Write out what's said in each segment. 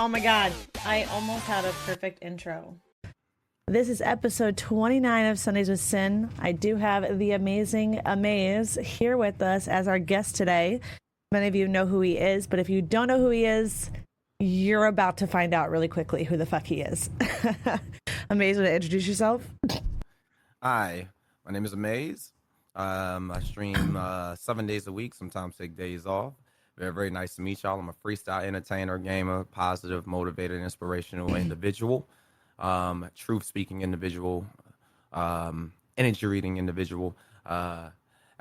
Oh my God. I almost had a perfect intro. This is episode 29 of Sundays with Sin. I do have the amazing Uhmaayyze here with us as our guest today. Many of you know who he is, but if you don't know who he is, you're about to find out really quickly who the fuck he is. Uhmaayyze, want to introduce yourself? Hi, my name is Uhmaayyze. I stream 7 days a week, sometimes take days off. Very nice to meet y'all. I'm a freestyle entertainer, gamer, positive, motivated, inspirational individual, truth speaking individual, energy reading individual,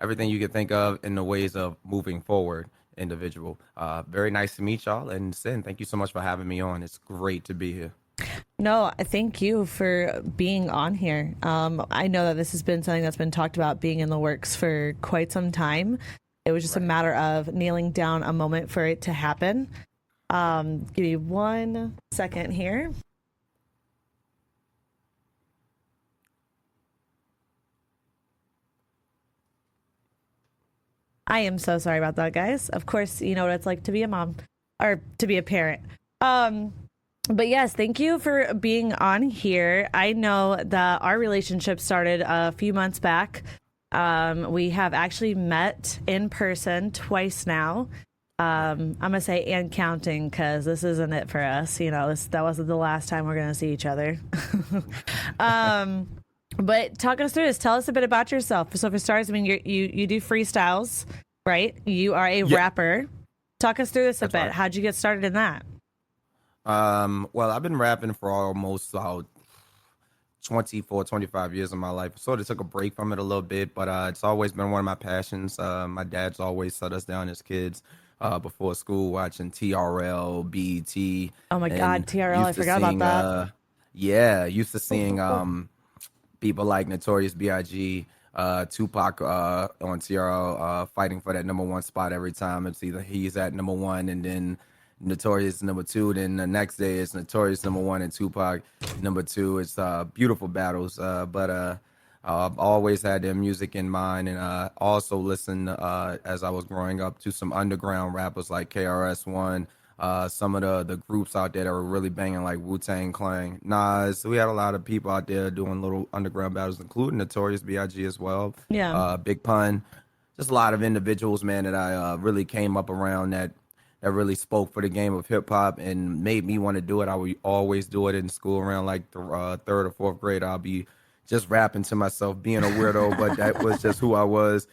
everything you can think of in the ways of moving forward individual. Very nice to meet y'all. And Sin, thank you so much for having me on. It's great to be here. No, thank you for being on here. I know that this has been something that's been talked about being in the works for quite some time. It was just a Right. matter of nailing down a moment for it to happen. Give me 1 second here. I am so sorry about that, guys. Of course, you know what it's like to be a mom or to be a parent. Um, but yes, thank you for being on here. I know that our relationship started a few months back. We have actually met in person twice now. I'm gonna say and counting because this isn't it for us. You know, that wasn't the last time we're gonna see each other. um, but talk us through this. Tell us a bit about yourself. So for starters, I mean, you do freestyles, right? You are a Yeah, rapper. Talk us through this a that's bit. right. How'd you get started in that? Well, I've been rapping for almost 24, 25 years of my life. Sort of took a break from it a little bit, but it's always been one of my passions. My dad's always set us down as kids before school watching TRL, BET, Oh my and God, TRL, I used to forgot about seeing, that. used to seeing people like Notorious B.I.G., Tupac on TRL fighting for that number one spot every time. It's either he's at number one and then Notorious number two. Then the next day it's Notorious number one and Tupac number two. It's beautiful battles. But I've always had their music in mind, and also listened as I was growing up to some underground rappers like KRS-One, some of the groups out there that were really banging like Wu-Tang Clan, Nas. We had a lot of people out there doing little underground battles, including Notorious B.I.G. as well, Yeah. Big Pun. Just a lot of individuals, man, that I really came up around that really spoke for the game of hip hop and made me want to do it. I would always do it in school around like the third or fourth grade. I'll be just rapping to myself, being a weirdo, but that was just who I was.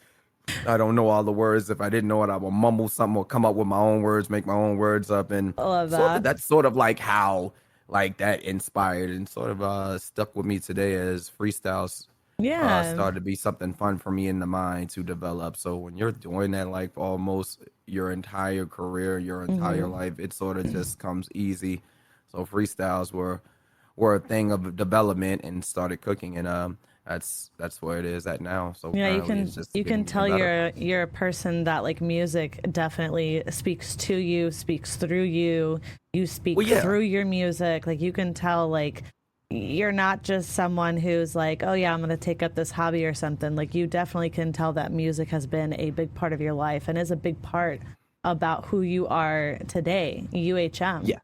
I don't know all the words. If I didn't know it, I would mumble something or come up with my own words, make my own words up, and I love sort of that. that's sort of like how like that inspired and sort of stuck with me today as freestyles Yeah. started to be something fun for me in the mind to develop. So when you're doing that like for almost your entire career, your entire Hmm. life, it sort of just comes easy. So freestyles were a thing of development and started cooking, and that's where it is at now. So Yeah, you currently can it's just you can getting tell better. you're a person that like music definitely speaks to you, speaks through you. You speak Well, yeah, through your music. Like you can tell like you're not just someone who's like, "Oh yeah, I'm going to take up this hobby or something." Like you definitely can tell that music has been a big part of your life and is a big part about who you are today, UHM. yeah.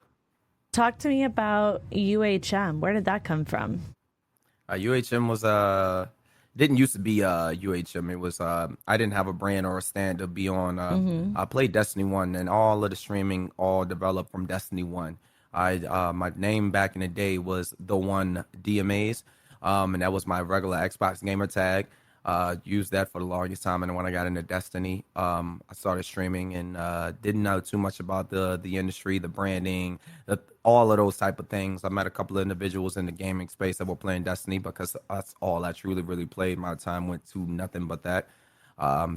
Talk to me about UHM. Where did that come from? UHM was didn't used to be UHM. It was I didn't have a brand or a stand to be on. Mm-hmm. I played Destiny One, and all of the streaming all developed from Destiny One. I my name back in the day was the One DMAs, and that was my regular Xbox gamer tag. Used that for the longest time, and then when I got into Destiny, I started streaming and didn't know too much about the industry, the branding, all of those type of things. I met a couple of individuals in the gaming space that were playing Destiny because that's all I truly really played. My time went to nothing but that.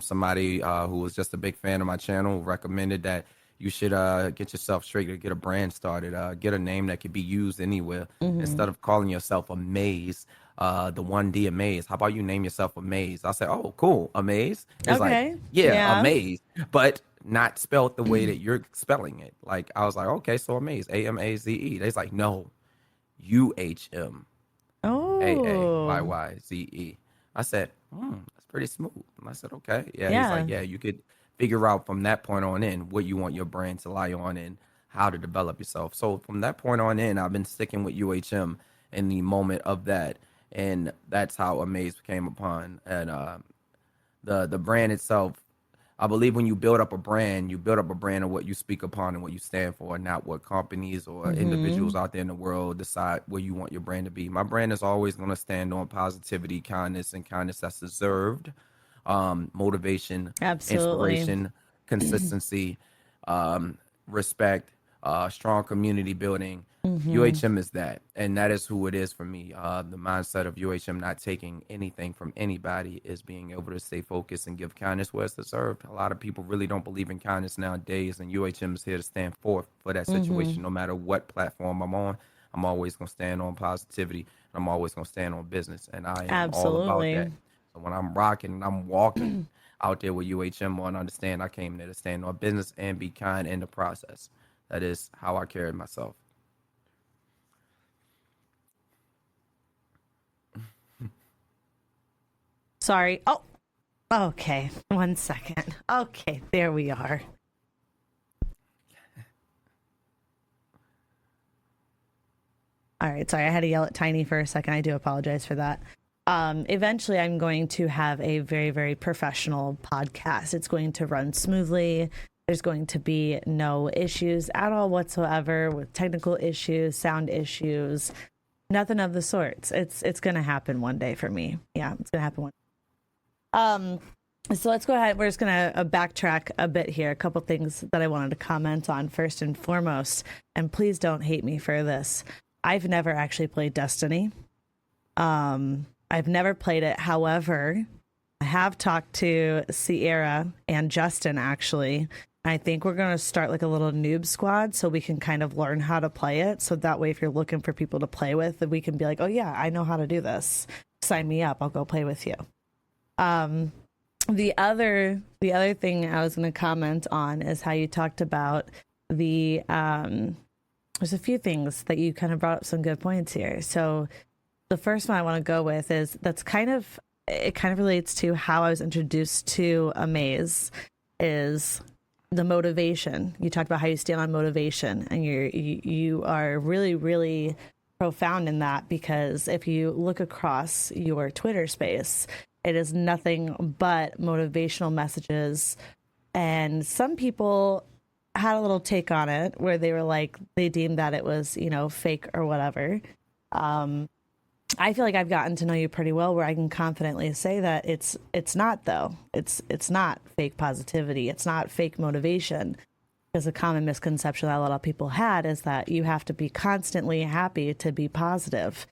Somebody who was just a big fan of my channel recommended that you should get yourself straight to get a brand started, get a name that could be used anywhere Mm-hmm. instead of calling yourself a maze, the 1D Amaze. How about you name yourself a maze? I said, oh, cool, a maze. It's like, Okay. yeah, a Yeah. maze, but not spelled the way that you're spelling it. Like I was like, okay, so Amaze, Amaze. They's like, no, Oh, Uhmaayyze. I said, that's pretty smooth. And I said, okay. Yeah, he's like, yeah. yeah, you could figure out from that point on in what you want your brand to lie on and how to develop yourself. So from that point on in, I've been sticking with UHM in the moment of that, and that's how Amaze came upon. And the brand itself, I believe when you build up a brand, you build up a brand of what you speak upon and what you stand for, not what companies or Mm-hmm. individuals out there in the world decide where you want your brand to be. My brand is always going to stand on positivity, kindness, and kindness that's deserved, motivation, Absolutely. inspiration, consistency, respect, strong community building. Mm-hmm. UHM is that, and that is who it is for me. The mindset of UHM not taking anything from anybody is being able to stay focused and give kindness where it's deserved. A lot of people really don't believe in kindness nowadays, and UHM is here to stand forth for that Mm-hmm. situation. No matter what platform I'm on, I'm always gonna stand on positivity, and I'm always gonna stand on business, and I am all about Absolutely. that. So when I'm rocking and I'm walking out there with UHM on, understand I came there to stand on business and be kind in the process. That is how I carry myself. Sorry. Oh, okay. 1 second. Okay, there we are. All right, sorry, I had to yell at Tiny for a second. I do apologize for that. Eventually, I'm going to have a very, very professional podcast. It's going to run smoothly. There's going to be no issues at all whatsoever with technical issues, sound issues, nothing of the sorts. It's going to happen one day for me. Yeah, it's going to happen one. Um, so let's go ahead. We're just going to backtrack a bit here. A couple things that I wanted to comment on first and foremost. And please don't hate me for this. I've never actually played Destiny. I've never played it. However, I have talked to Sierra and Justin actually. I think we're going to start like a little noob squad so we can kind of learn how to play it. So that way, if you're looking for people to play with, we can be like, oh, yeah, I know how to do this. Sign me up. I'll go play with you. Um, the other thing I was going to comment on is how you talked about the there's a few things that you kind of brought up some good points here. So the first one I want to go with is that's kind of it kind of relates to how I was introduced to Amaze is the motivation. You talked about how you stand on motivation and you are really really profound in that because if you look across your Twitter space, it is nothing but motivational messages and some people had a little take on it where they were like they deemed that it was fake or whatever. I feel like I've gotten to know you pretty well where I can confidently say that it's not though. It's not fake positivity. It's not fake motivation. Because a common misconception that a lot of people had is that you have to be constantly happy to be positive.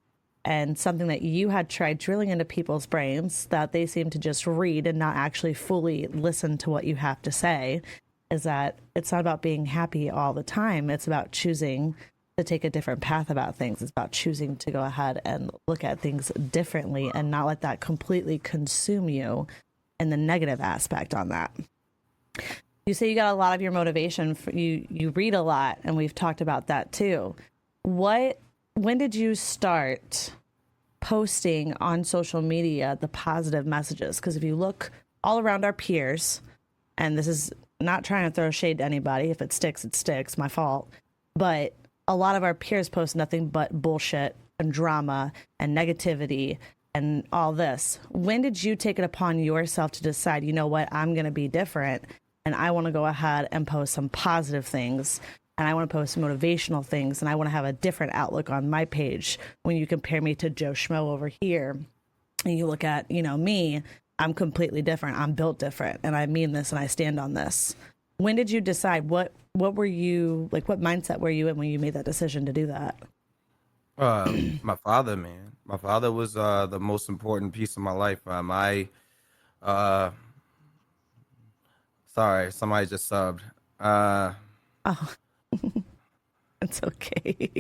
And something that you had tried drilling into people's brains that they seem to just read and not actually fully listen to what you have to say is that it's not about being happy all the time. It's about choosing to take a different path about things. It's about choosing to go ahead and look at things differently and not let that completely consume you and the negative aspect on that. You say you got a lot of your motivation for you read a lot and we've talked about that too. What when did you start posting on social media the positive messages? Because if you look all around our peers, and this is not trying to throw shade to anybody, if it sticks, it sticks, my fault. But a lot of our peers post nothing but bullshit and drama and negativity and all this. When did you take it upon yourself to decide, you know what, I'm going to be different and I want to go ahead and post some positive things and I want to post motivational things and I want to have a different outlook on my page when you compare me to Joe Schmo over here and you look at, me, I'm completely different. I'm built different and I mean this and I stand on this. When did you decide what were you like what mindset were you in when you made that decision to do that? My father, man. My father was the most important piece of my life. Uh, sorry, somebody just subbed. Uh, Oh, it's okay.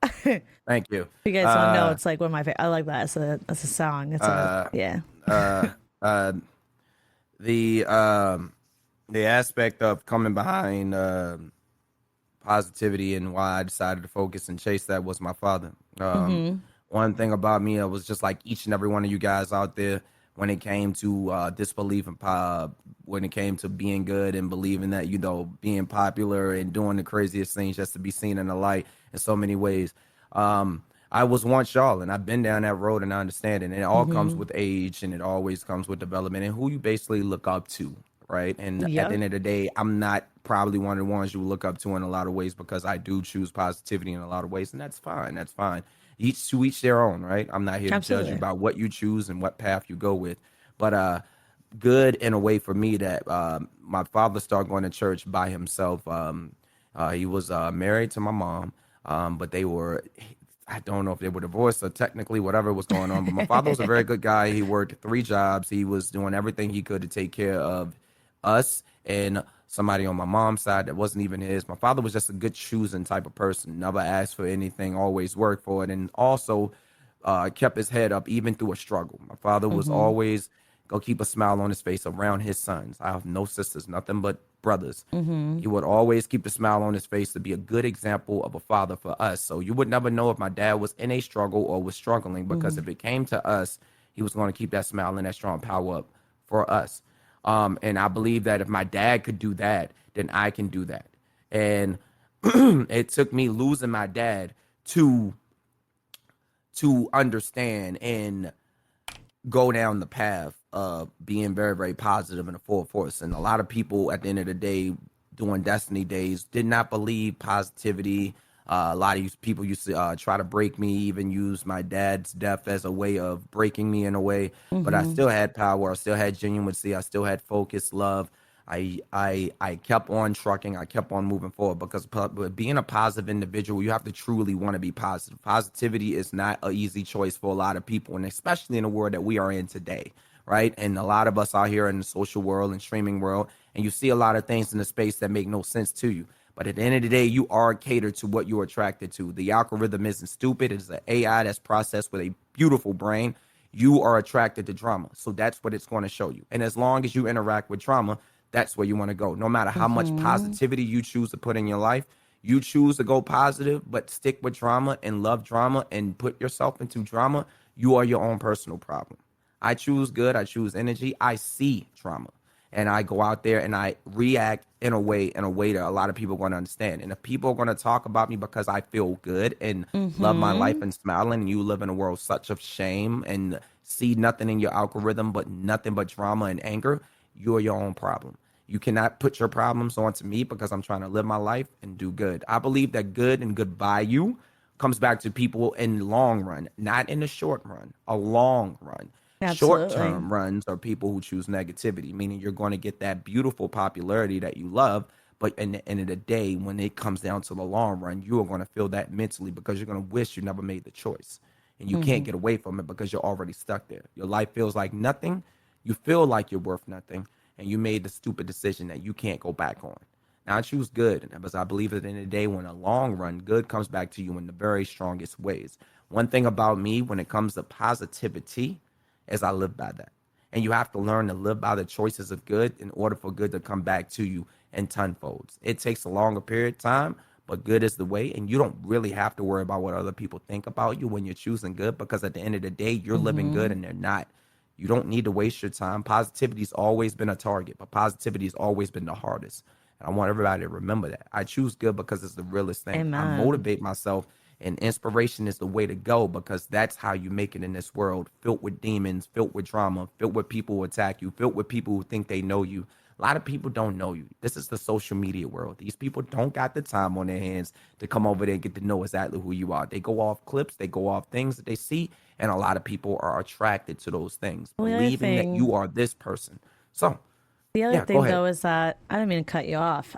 If Thank you. you guys don't know, Uh, it's like one of my favorite. I like that. It's a song. It's a uh, yeah. uh, uh, the the aspect of coming behind positivity and why I decided to focus and chase that was my father. Mm-hmm. One thing about me, I was just like each and every one of you guys out there. when it came to disbelief and when it came to being good and believing that, being popular and doing the craziest things just to be seen in the light in so many ways. I was once y'all, and I've been down that road, and I understand it. And it all comes Mm-hmm. with age, and it always comes with development and who you basically look up to, right? And at the Yep. end of the day, I'm not probably one of the ones you look up to in a lot of ways, because I do choose positivity in a lot of ways, and that's fine. That's fine. Each to each their own, right? I'm not here to judge you Absolutely. about what you choose and what path you go with. But good in a way for me that my father started going to church by himself. He was married to my mom, but they were, I don't know if they were divorced or technically whatever was going on. But my father was a very good guy. He worked three jobs. He was doing everything he could to take care of us and somebody on my mom's side that wasn't even his. My father was just a good choosing type of person. Never asked for anything, always worked for it, and also kept his head up even through a struggle. My father was Mm-hmm. always go keep a smile on his face around his sons. I have no sisters, nothing but brothers. Mm-hmm. He would always keep the smile on his face to be a good example of a father for us. So you would never know if my dad was in a struggle or was struggling, because Mm-hmm. if it came to us, he was going to keep that smile and that strong power up for us. And I believe that if my dad could do that, then I can do that. And it took me losing my dad to understand and go down the path of being very, very positive and a full force. And a lot of people at the end of the day doing Destiny days did not believe positivity. A lot of people used to try to break me, even use my dad's death as a way of breaking me in a way. But I Mm-hmm. still had power. I still had genuinity. I still had focus, love. I kept on trucking. I kept on moving forward, because being a positive individual, you have to truly want to be positive. Positivity is not an easy choice for a lot of people, and especially in the world that we are in today, right? And a lot of us out here in the social world and streaming world, and you see a lot of things in the space that make no sense to you. But at the end of the day, you are catered to what you're attracted to. The algorithm isn't stupid. It's an AI that's processed with a beautiful brain. You are attracted to drama. So that's what it's going to show you. And as long as you interact with drama, that's where you want to go. No matter how much Mm-hmm. positivity you choose to put in your life, you choose to go positive, but stick with drama and love drama and put yourself into drama, you are your own personal problem. I choose good. I choose energy. I see drama, and I go out there and I react in a way that a lot of people are going to understand. And if people are going to talk about me because I feel good and love my life Mm-hmm. and smiling, and you live in a world such of shame and see nothing in your algorithm but nothing but drama and anger, you're your own problem. You cannot put your problems onto me, because I'm trying to live my life and do good. I believe that good and good by you comes back to people in the long run, not in the short run, a long run. Short Absolutely. term runs are people who choose negativity, meaning you're going to get that beautiful popularity that you love. But in the end of the day, when it comes down to the long run, you are going to feel that mentally, because you're going to wish you never made the choice. And you can't Mm-hmm. get away from it because you're already stuck there. Your life feels like nothing. You feel like you're worth nothing. And you made the stupid decision that you can't go back on. Now, I choose good, because I believe at the end of the day, when a long run, good comes back to you in the very strongest ways. One thing about me when it comes to positivity is I live by that. And you have to learn to live by the choices of good in order for good to come back to you in tenfolds. It takes a longer period of time, but good is the way. And you don't really have to worry about what other people think about you when you're choosing good, because at the end of the day, you're living good Mm-hmm. and they're not. You don't need to waste your time. Positivity's always been a target, but positivity has always been the hardest. And I want everybody to remember that. I choose good because it's the realest thing. I Amen. motivate myself, and inspiration is the way to go, because that's how you make it in this world filled with demons, filled with drama, filled with people who attack you, filled with people who think they know you. A lot of people don't know you. This is the social media world. These people don't got the time on their hands to come over there and get to know exactly who you are. They go off clips, they go off things that they see, and a lot of people are attracted to those things, Well, the other believing that thing, you are this person. So, the other yeah, go thing ahead. though is that I don't mean to cut you off.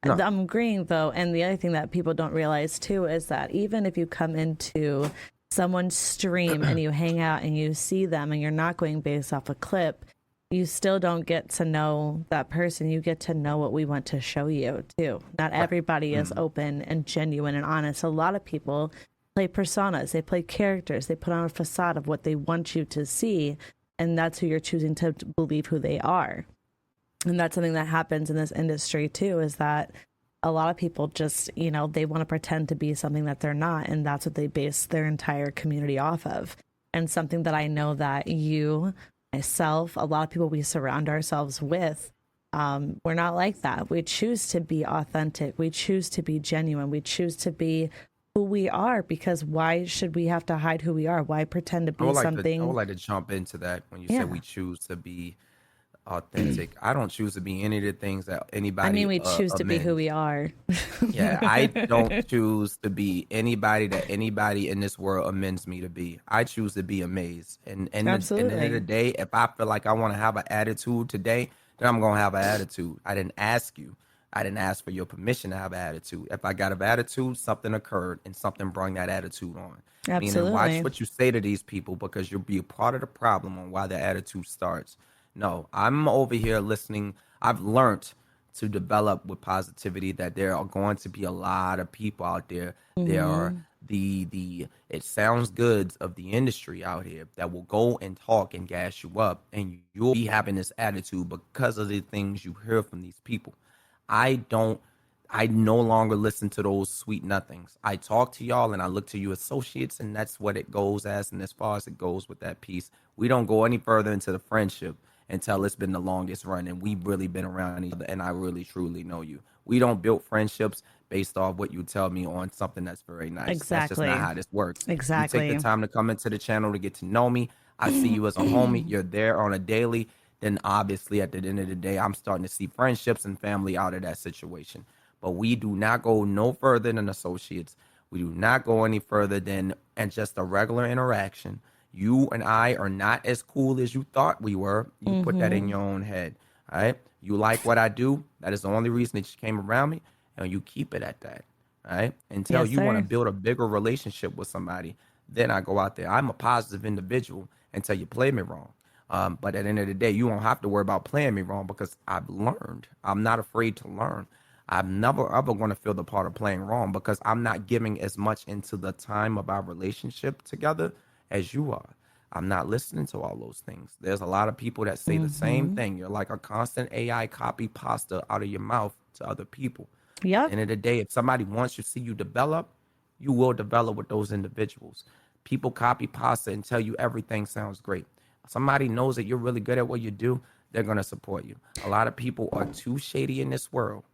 No. I'm agreeing though, and the other thing that people don't realize too is that even if you come into someone's stream and you hang out and you see them and you're not going based off a clip, you still don't get to know that person. You get to know what we want to show you too. Not Right. everybody is Mm. open and genuine and honest. A lot of people play personas, they play characters, they put on a facade of what they want you to see, and that's who you're choosing to believe who they are. And that's something that happens in this industry too, is that a lot of people just, they want to pretend to be something that they're not, and that's what they base their entire community off of. And something that I know that you myself, a lot of people we surround ourselves with, we're not like that. We choose to be authentic. We choose to be genuine. We choose to be who we are, because why should we have to hide who we are? Why pretend to be I would something? like to jump into that when you said Yeah. we choose to be authentic. I don't choose to be any of the things that I mean, anybody we choose to be who amends. we are. Yeah, I don't choose to be anybody that anybody in this world amends me to be. I choose to be amazed. And the end of the Absolutely. day, if I feel like I want to have an attitude today, then I'm gonna have an attitude. I didn't ask you. I didn't ask for your permission to have an attitude. If I got an attitude, something occurred and something brought that attitude on. Meaning, watch Absolutely. what you say to these people because you'll be a part of the problem on why the attitude starts. No, I'm over here listening. I've learned to develop with positivity that there are going to be a lot of people out there. There are Hmm. the it sounds good of the industry out here that will go and talk and gas you up, and you'll be having this attitude because of the things you hear from these people. I don't I no longer listen to those sweet nothings. I talk to y'all and I look to you associates, and that's what it goes as. And as far as it goes with that piece, we don't go any further into the friendship until it's been the longest run and we've really been around each other and I really truly know you. We don't build friendships based off what you tell me on something that's very nice. That's just not Exactly. how this works. You take the Exactly. time to come into the channel to get to know me. I see you as a homie. You're there on a daily. Then obviously at the end of the day, I'm starting to see friendships and family out of that situation. But we do not go no further than associates. We do not go any further than and just a regular interaction. You and I are not as cool as you thought we were. You put that in Hmm. your own head. All right. You like what I do. That is the only reason that you came around me. And you keep it at that. All right. Until Yes, you want to sir. build a bigger relationship with somebody, then I go out there. I'm a positive individual until you play me wrong. But at the end of the day, you don't have to worry about playing me wrong because I've learned. I'm not afraid to learn. I'm never ever going to feel the part of playing wrong because I'm not giving as much into the time of our relationship together as you are. I'm not listening to all those things. There's a lot of people that say the same Hmm. thing. You're like a constant AI copy pasta out of your mouth to other people. At the Yep. end of the day, if somebody wants to see you develop, you will develop with those individuals. People copy pasta and tell you everything sounds great. Somebody knows that you're really good at what you do, they're going to support you. A lot of people are too shady in this world,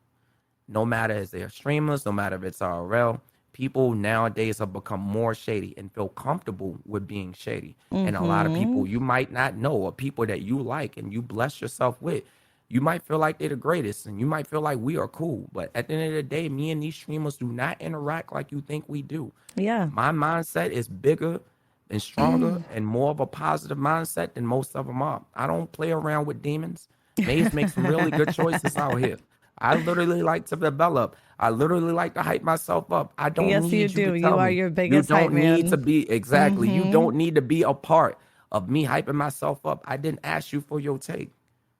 no matter if they're streamers, no matter if it's RL, people nowadays have become more shady and feel comfortable with being shady. And a lot of people Hmm. you might not know, or people that you like and you bless yourself with, you might feel like they're the greatest and you might feel like we are cool. But at the end of the day, me and these streamers do not interact like you think we do. Yeah. My mindset is bigger and stronger and more of a positive mindset than most of them are. I don't play around with demons. Maze makes some really good choices out here. I literally like to develop. I literally like to hype myself up. I don't Yes, you need you to do. You tell are me. your You biggest hype don't need to man. be exactly. You Hmm. don't need to be a part of me hyping myself up. I didn't ask you for your take,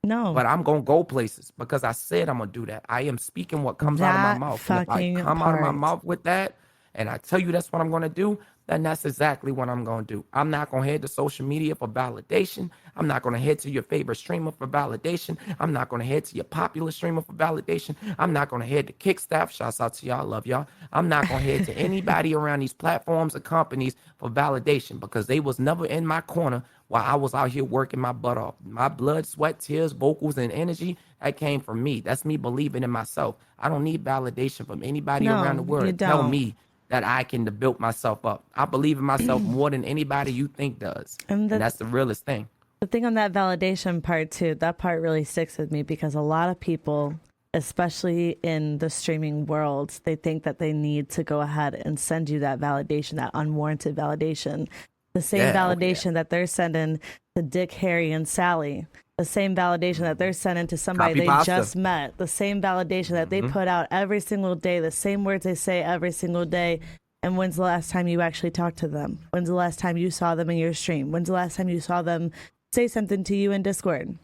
No, but I'm gonna go places because I said I'm gonna do that. I am speaking what comes out of my that mouth, and if I fucking come out of my part. mouth with that, and I tell you that's what I'm gonna do, then that's exactly what I'm gonna do. I'm not gonna head to social media for validation. I'm not gonna head to your favorite streamer for validation. I'm not gonna head to your popular streamer for validation. I'm not gonna head to Kickstaff. Shouts out to y'all, love y'all. I'm not gonna head to anybody around these platforms or companies for validation because they was never in my corner while I was out here working my butt off. My blood, sweat, tears, vocals, and energy, that came from me. That's me believing in myself. I don't need validation from anybody around the No, world you to tell don't. me that I can build myself up. I believe in myself more than anybody you think does. And And that's the realest thing. the thing on that validation part too, that part really sticks with me because a lot of people, especially in the streaming world, they think that they need to go ahead and send you that validation, that unwarranted validation. The same Yeah, oh yeah. validation that they're sending to Dick, Harry, and Sally. The same validation that they're sending to somebody Copy they pasta. just met. The same validation that they put out every single day. The same words they say every single day. And when's the last time you actually talked to them? When's the last time you saw them in your stream? When's the last time you saw them say something to you in Discord?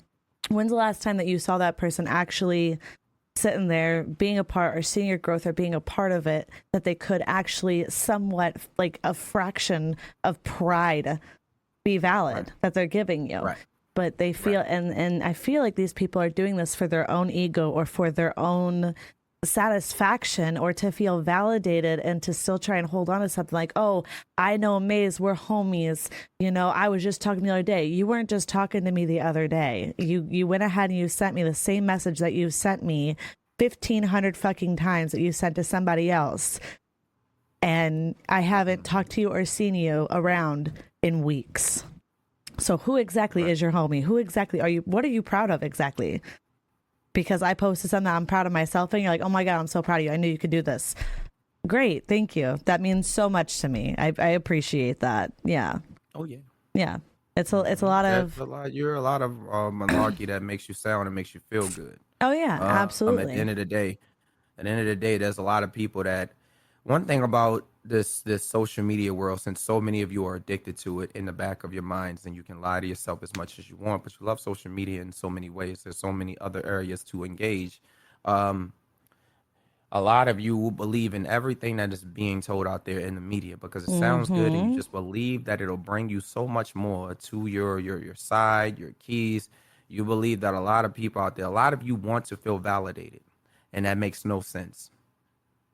When's the last time that you saw that person actually sitting there being a part or seeing your growth or being a part of it, that they could actually somewhat like a fraction of pride be Right, valid that they're giving you? right, But they right. feel, and I feel like these people are doing this for their own ego or for their own satisfaction or to feel validated and to still try and hold on to something like, oh, I know Maze, we're homies. You know, I was just talking the other day. You weren't just talking to me the other day. You went ahead and you sent me the same message that you sent me 1,500 fucking times that you sent to somebody else. And I haven't talked to you or seen you around in weeks. So who exactly is your homie? Who exactly are you? What are you proud of exactly? Because I posted something that I'm proud of myself and you're like, oh my God, I'm so proud of you. I knew you could do this. Great. Thank you. That means so much to me. I appreciate that. Yeah. Oh yeah. Yeah. It's a lot That's of, a lot. You're a lot of malarkey that makes you sound and makes you feel good. oh yeah, At the absolutely. end of the day, there's a lot of people that. One thing about this social media world, since so many of you are addicted to it in the back of your minds, and you can lie to yourself as much as you want, but you love social media in so many ways. There's so many other areas to engage. Um, a lot of you will believe in everything that is being told out there in the media because it sounds good, and you Mm-hmm. just believe that it'll bring you so much more to your side, your keys. You believe that a lot of people out there, a lot of you want to feel validated, and that makes no sense.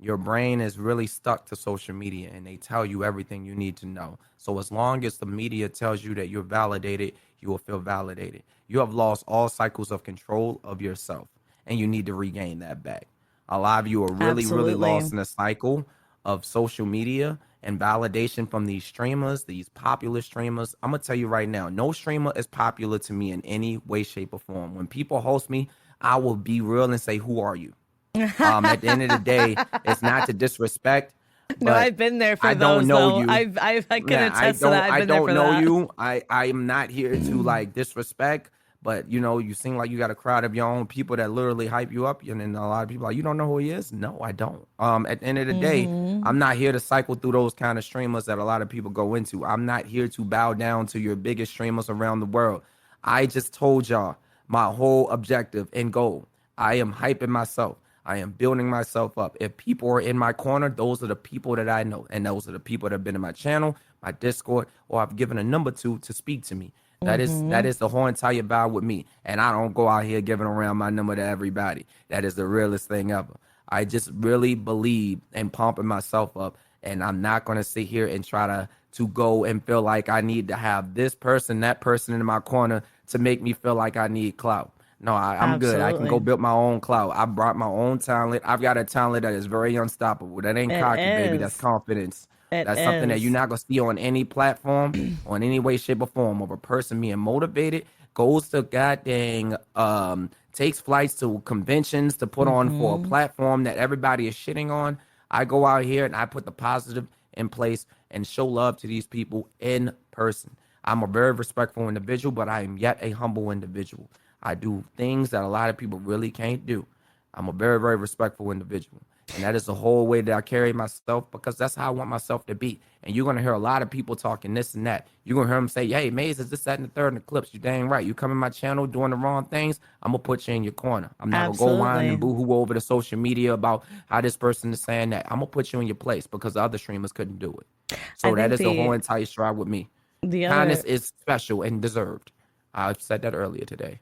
Your brain is really stuck to social media and they tell you everything you need to know. So as long as the media tells you that you're validated, you will feel validated. You have lost all cycles of control of yourself and you need to regain that back. A lot of you are really, really Absolutely. lost in a cycle of social media and validation from these streamers, these popular streamers. I'm going to tell you right now, no streamer is popular to me in any way, shape, or form. When people host me, I will be real and say, who are you? At the end of the day, it's not to disrespect, No, but I've been there I for don't those know though. you. I can Yeah, attest to that. I've I been there don't for know that. you. I am not here to like disrespect, but you know, you seem like you got a crowd of your own people that literally hype you up, and then a lot of people are like, you don't know who he is. No, I don't. At the end of the day, Mm-hmm. I'm not here to cycle through those kind of streamers that a lot of people go into. I'm not here to bow down to your biggest streamers around the world. I just told y'all my whole objective and goal. I am hyping myself. I am building myself up. If people are in my corner, those are the people that I know. And those are the people that have been in my channel, my Discord, or I've given a number to speak to me. That Mm-hmm. is the whole entire vibe with me. And I don't go out here giving around my number to everybody. That is the realest thing ever. I just really believe in pumping myself up. And I'm not gonna sit here and try to go and feel like I need to have this person, that person in my corner to make me feel like I need clout. No, I'm good. I can go Absolutely. build my own clout. I brought my own talent. I've got a talent that is very unstoppable. That ain't It cocky, baby. That's is. confidence. It That's something that you're is. not gonna see on any platform or in any way, shape, or form of a person being motivated, goes to goddamn takes flights to conventions to put on for a Mm-hmm. platform that everybody is shitting on. I go out here and I put the positive in place and show love to these people in person. I'm a very respectful individual, but I am yet a humble individual. I do things that a lot of people really can't do. I'm a very, very respectful individual. And that is the whole way that I carry myself because that's how I want myself to be. And you're going to hear a lot of people talking this and that. You're going to hear them say, hey, Maze is this, that, and the third in the clips. You dang right. You come in my channel doing the wrong things, I'm going to put you in your corner. I'm not going to go whine and Absolutely. boo-hoo over the social media about how this person is saying that. I'm going to put you in your place because the other streamers couldn't do it. I So that think is the whole entire strive with me. the Kindness other is special and deserved. I've said that earlier today.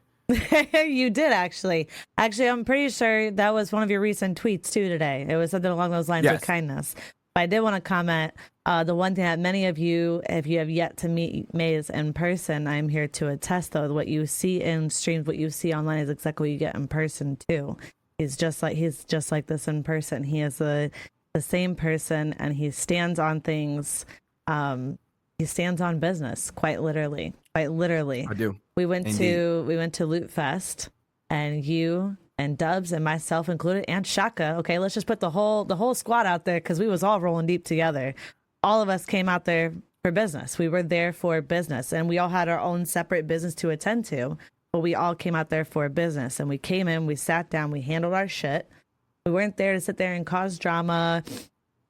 you did actually. Actually, I'm pretty sure that was one of your recent tweets too today. It was something along those lines with Yes. kindness. But I did want to comment. The one thing that many of you, if you have yet to meet Maze in person, I'm here to attest though. What you see in streams, what you see online is exactly what you get in person too. He's just like this in person. He is the same person, and he stands on things. He stands on business, quite literally, quite literally. I do. We went Indeed. to Loot Fest, and you and Dubs and myself included, and Shaka. Okay, let's just put the whole squad out there because we was all rolling deep together. All of us came out there for business. We were there for business, and we all had our own separate business to attend to. But we all came out there for business, and we came in, we sat down, we handled our shit. We weren't there to sit there and cause drama.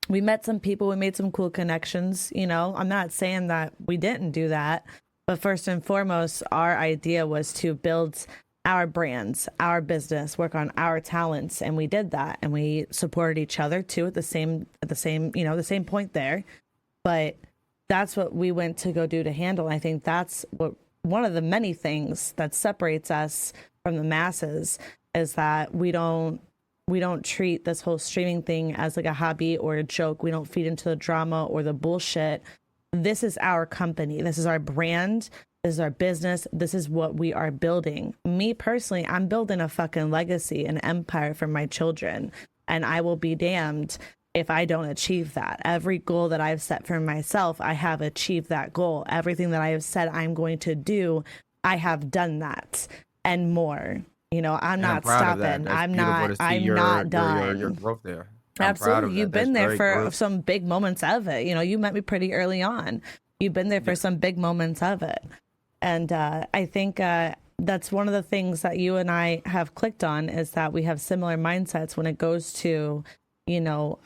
We met some people, we made some cool connections. You know, I'm not saying that we didn't do that, but first and foremost, our idea was to build our brands, our business, work on our talents, and we did that, and we supported each other too the same point there. But that's what we went to go do to handle. I think that's what one of the many things that separates us from the masses is that we don't we don't treat this whole streaming thing as like a hobby or a joke. We don't feed into the drama or the bullshit. This is our company. This is our brand. This is our business. This is what we are building. Me personally, I'm building a fucking legacy, an empire for my children. And I will be damned if I don't achieve that. Every goal that I've set for myself, I have achieved that goal. Everything that I have said I'm going to do, I have done that and more. You know, I'm And I'm not proud of that. stopping. That's I'm beautiful not to see I'm not your done. growth there. I'm proud Absolutely. of You've that. That's been there very for good. some big moments of it. You know, you met me pretty early on. You've been there for Yeah. some big moments of it. And I think that's one of the things that you and I have clicked on is that we have similar mindsets when it goes to, you know,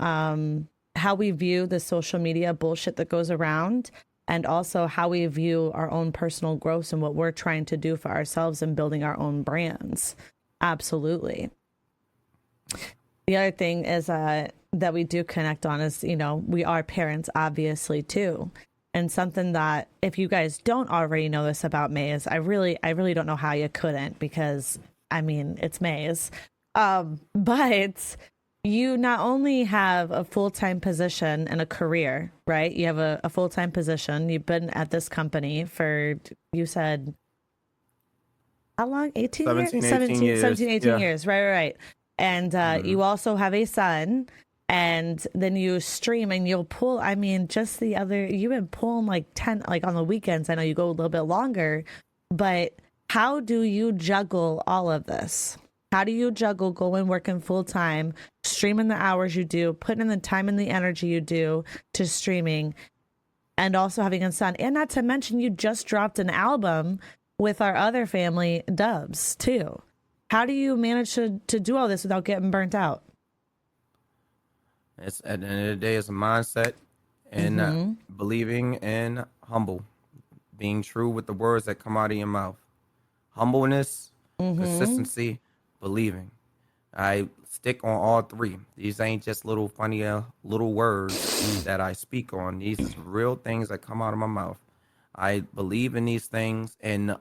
how we view the social media bullshit that goes around and also how we view our own personal growth and what we're trying to do for ourselves and building our own brands. Absolutely. The other thing is that we do connect on is, you know, we are parents, obviously, too. And something that if you guys don't already know this about Maze, I really don't know how you couldn't because I mean it's Maze. But you not only have a full-time position and a career, right? You have a full-time position. You've been at this company for, you said, how long? 18 years? 17, 18 17, years. 17, 18 Yeah. years. Right, right, right. And Hmm. you also have a son. And then you stream and you'll pull, I mean, just the other, you've been pulling like 10, like on the weekends. I know you go a little bit longer, but how do you juggle all of this? How do you juggle going working full time, streaming the hours you do, putting in the time and the energy you do to streaming, and also having a son? And not to mention, you just dropped an album with our other family, Dubs, too. How do you manage to do all this without getting burnt out? It's at the end of the day, it's a mindset and Mm-hmm. believing and humble, being true with the words that come out of your mouth. Humbleness, Mm-hmm. consistency, believing. I stick on all three. These ain't just little funny little words that I speak on. These is real things that come out of my mouth. I believe in these things, and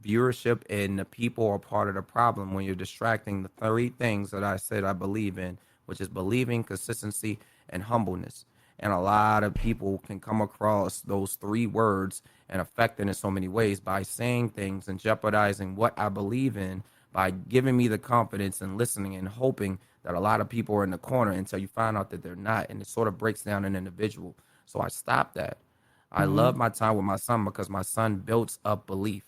viewership and the people are part of the problem when you're distracting the three things that I said I believe in, which is believing, consistency, and humbleness. And a lot of people can come across those three words and affect it in so many ways by saying things and jeopardizing what I believe in by giving me the confidence and listening and hoping that a lot of people are in the corner until you find out that they're not. And it sort of breaks down an individual. So I stopped that. I Mm-hmm. love my time with my son because my son builds up belief.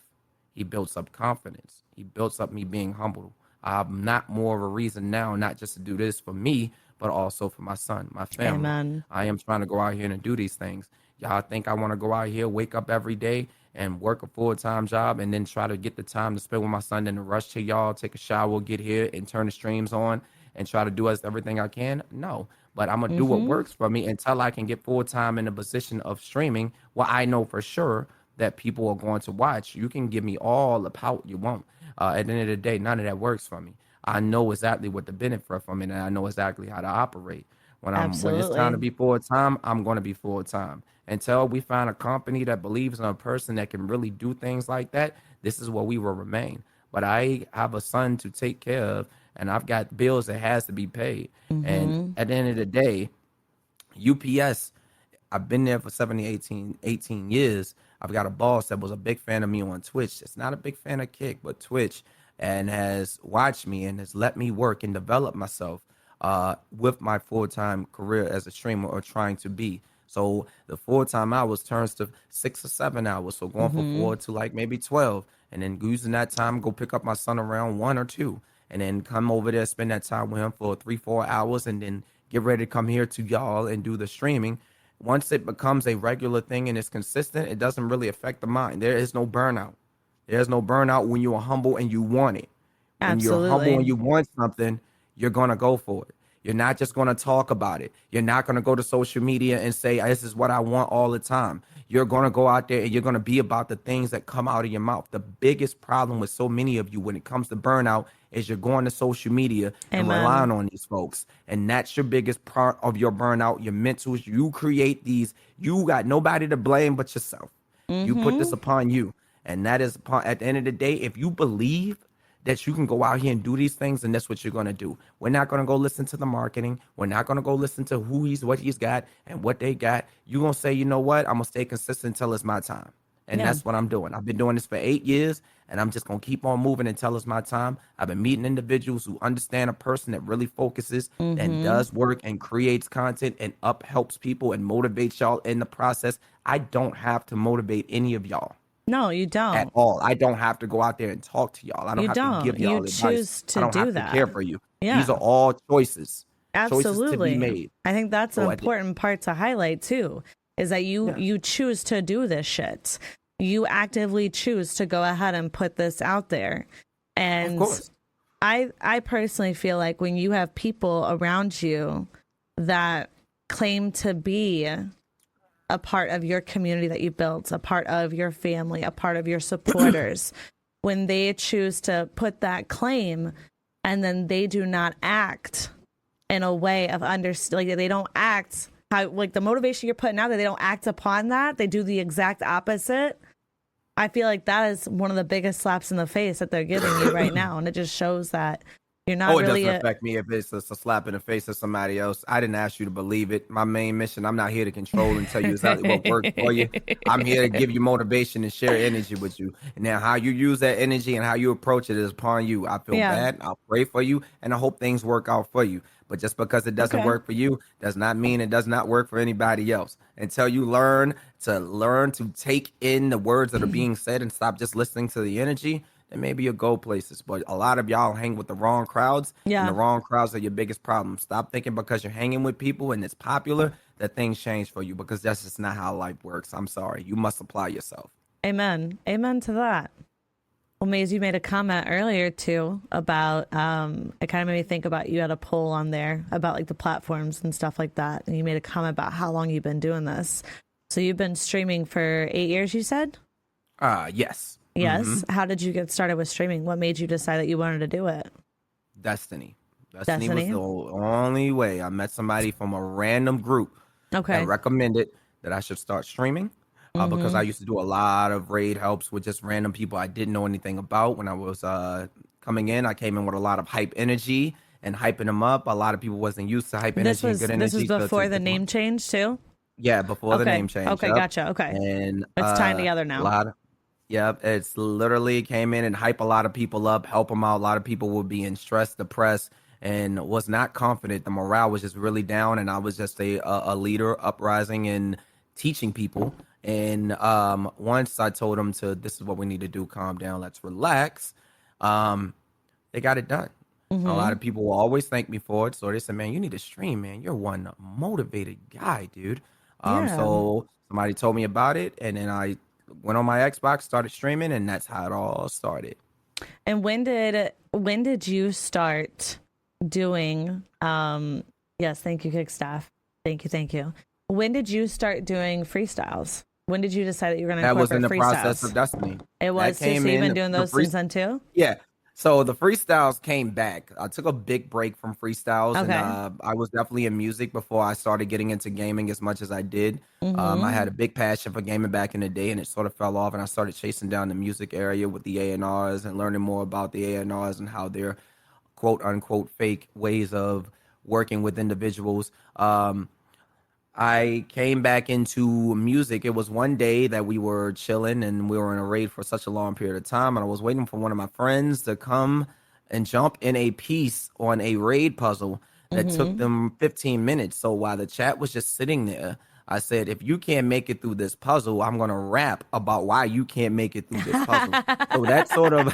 He builds up confidence. He builds up me being humble. I'm not more of a reason now, not just to do this for me, but also for my son, my family. Amen. I am trying to go out here and do these things. Y'all think I want to go out here, wake up every day and work a full time job and then try to get the time to spend with my son, then to rush to y'all, take a shower, get here and turn the streams on and try to do everything I can? No. But I'm going to do what Mm-hmm. works for me until I can get full time in a position of streaming where I know for sure that people are going to watch. You can give me all the pout you want. At the end of the day, none of that works for me. I know exactly what the benefit from it, and I know exactly how to operate. When it's time to Absolutely. be full time, I'm going to be full time. Until we find a company that believes in a person that can really do things like that, this is where we will remain. But I have a son to take care of, and I've got bills that has to be paid. And Mm-hmm. at the end of the day, UPS, I've been there for 70, 18 years. I've got a boss that was a big fan of me on Twitch. It's not a big fan of Kick, but Twitch, and has watched me and has let me work and develop myself with my full time career as a streamer or trying to be. So the full time hours turns to 6 or 7 hours. So going from Mm-hmm. 4 to like maybe 12, and then using that time go pick up my son around 1 or 2, and then come over there spend that time with him for 3 4 hours, and then get ready to come here to y'all and do the streaming. Once it becomes a regular thing and it's consistent, it doesn't really affect the mind. There is no burnout. There's no burnout when you are humble and you want it. When you're humble and Absolutely. you want something, you're going to go for it. You're not just going to talk about it. You're not going to go to social media and say, this is what I want all the time. You're going to go out there and you're going to be about the things that come out of your mouth. The biggest problem with so many of you when it comes to burnout is you're going to social media and Amen. relying on these folks. And that's your biggest part of your burnout. Your mental, you create these, you got nobody to blame but yourself. You put this Mm-hmm. upon you. And that is upon, at the end of the day, if you believe that you can go out here and do these things, and that's what you're going to do. We're not going to go listen to the marketing. We're not going to go listen to what he's got and what they got. You're going to say, you know what? I'm going to stay consistent until it's my time. And Yeah. that's what I'm doing. I've been doing this for 8 years, and I'm just going to keep on moving until it's my time. I've been meeting individuals who understand a person that really focuses and Mm-hmm. does work and creates content and up helps people and motivates y'all in the process. I don't have to motivate any of y'all No, you at don't. all. I don't have to go out there and talk to y'all. I don't You have to don't. give You y'all advice. choose I to don't do have to care that. for you. These are Yeah. all choices to be Absolutely. made. I think that's an So at the, important part to highlight too, is that you yeah, you choose to do this shit. You actively choose to go ahead and put this out there. of And course. I personally feel like when you have people around you that claim to be a part of your community that you built, a part of your family, a part of your supporters, when they choose to put that claim and then they do not act in a way of like they don't act how like the motivation you're putting out there, they don't act upon that. They do the exact opposite. I feel like that is one of the biggest slaps in the face that they're giving you right now. And it just shows that you're not Oh, it really doesn't a affect me if it's a slap in the face of somebody else. I didn't ask you to believe it. My main mission, I'm not here to control and tell you exactly what works for you. I'm here to give you motivation and share energy with you. And now how you use that energy and how you approach it is upon you. I feel yeah. bad. I'll pray for you and I hope things work out for you. But just because it doesn't Okay. work for you does not mean it does not work for anybody else. Until you learn to take in the words that are being said and stop just listening to the energy, then maybe you'll go places. But a lot of y'all hang with the wrong crowds, and the Yeah. wrong crowds are your biggest problem. Stop thinking because you're hanging with people and it's popular that things change for you, because that's just not how life works. I'm sorry. You must apply yourself. Amen. Amen to that. Well, Maze, you made a comment earlier too about it kind of made me think about you had a poll on there about like the platforms and stuff like that. And you made a comment about how long you've been doing this. So you've been streaming for 8 years, you said? Yes. Yes. How did you get started with streaming? What made you decide that you wanted to do it? Destiny. Destiny was the Destiny. only way. I met somebody from a random group that Okay. recommended that I should start streaming, because I Mm-hmm. used to do a lot of raid helps with just random people I didn't know anything about. When I was coming in, I came in with a lot of hype energy and hyping them up. A lot of people wasn't used to hype energy and good This was energy, so to before the get them up. name change too. Yeah, before the Okay. name change. Okay. Yep. Gotcha. Okay. And It's tying together a now. lot of Yep, it's literally came in and hype a lot of people up, help them out. A lot of people were being stressed, depressed, and was not confident. The morale was just really down, and I was just a leader, uprising and teaching people. And once I told them to, this is what we need to do, calm down, let's relax. Um, they got it done. A lot Mm-hmm. of people will always thank me for it. So they said, "Man, you need to stream, man. You're one motivated guy, dude." Yeah. So somebody told me about it, and then I went on my Xbox, started streaming, and that's how it all started. And when did you start doing yes, thank you, Kickstaff. Thank you. When did you start doing freestyles? When did you decide that you were gonna That was in incorporate the process of freestyles? Destiny. It That was too, so came you've been in doing the those free. since then too? Yeah. So the freestyles came back. I took a big break from freestyles, and Okay. I was definitely in music before I started getting into gaming as much as I did. I Mm-hmm. had a big passion for gaming back in the day, and it sort of fell off. And I started chasing down the music area with the A&Rs and learning more about the A&Rs and how they're quote unquote fake ways of working with individuals. I came back into music. It was one day that we were chilling and we were in a raid for such a long period of time. And I was waiting for one of my friends to come and jump in a piece on a raid puzzle that took Mm-hmm. them 15 minutes. So while the chat was just sitting there, I said, if you can't make it through this puzzle, I'm going to rap about why you can't make it through this puzzle. So that sort of